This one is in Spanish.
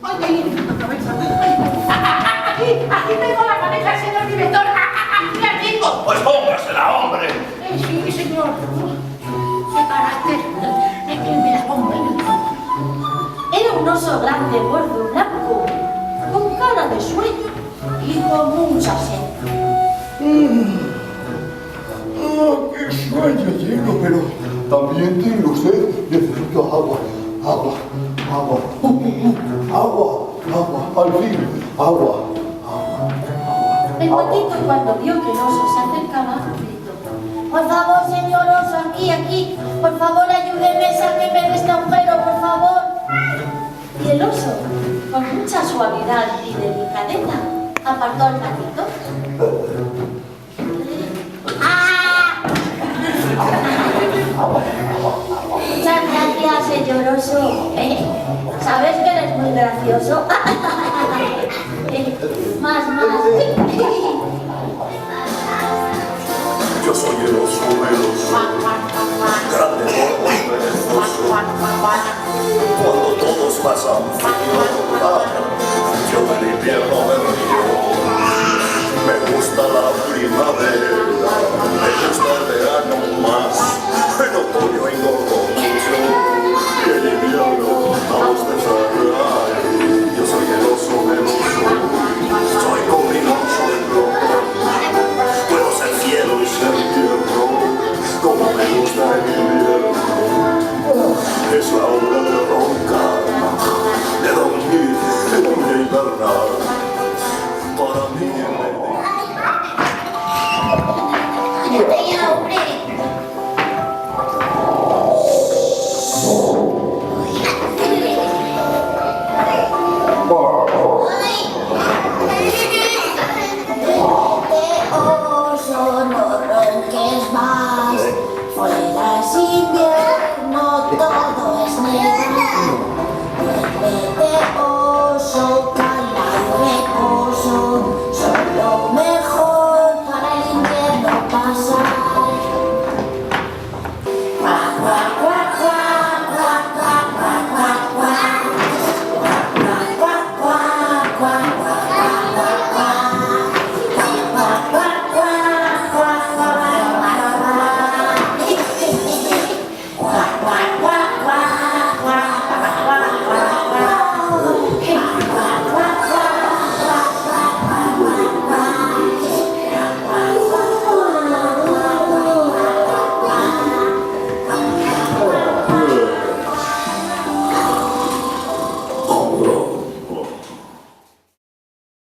¡Ay, qué bien! La cabeza. Aquí tengo la cabeza, señor director. ¡Aquí la tengo! Pues póngasela, hombre. Sí, señor. ¡Qué carácter! Es que me la pongo en el campo. Era un oso grande, gordo, blanco, con cara de sueño y con mucha sed. ¡Qué sueño tengo! Pero también tengo sed. Necesito agua, agua, agua, agua, al fin, agua, agua. El patito, cuando vio que el oso se acercaba, gritó: por favor, señor oso, aquí, por favor, ayúdeme, sáqueme de este agujero, por favor. Y el oso, con mucha suavidad y delicadeza, apartó al patito. ¡Ah! Muchas gracias, señor oso. ¿Sabes que eres muy gracioso? Más. Yo soy el oso veloz, grande, gordo, perezoso. Cuando todos pasan frío, yo del invierno me río. Me gusta la primavera, me gusta el verano más. En otoño engordo mucho.